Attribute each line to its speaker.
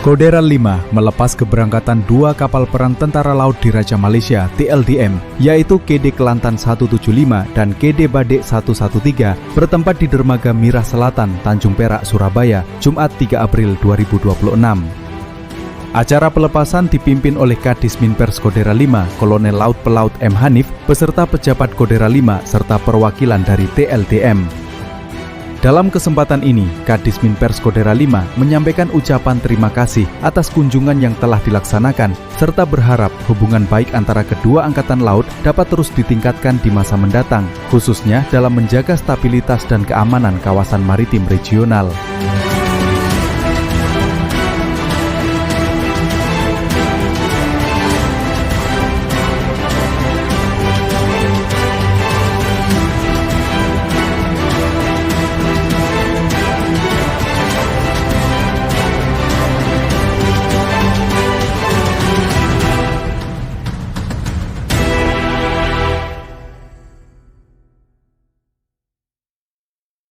Speaker 1: Kodaeral 5 melepas keberangkatan 2 kapal perang Tentara Laut Diraja Malaysia (TLDM), yaitu KD Kelantan 175 dan KD Badek 113, bertempat di dermaga Mirah Selatan, Tanjung Perak, Surabaya, Jumat 3 April 2026. Acara pelepasan dipimpin oleh Kadis Minpers Kodaeral 5, Kolonel Laut Pelaut M. Hanif, beserta pejabat Kodaeral 5 serta perwakilan dari TLDM. Dalam kesempatan ini, Kadis Minpers Kodaeral 5 menyampaikan ucapan terima kasih atas kunjungan yang telah dilaksanakan, serta berharap hubungan baik antara kedua angkatan laut dapat terus ditingkatkan di masa mendatang, khususnya dalam menjaga stabilitas dan keamanan kawasan maritim regional.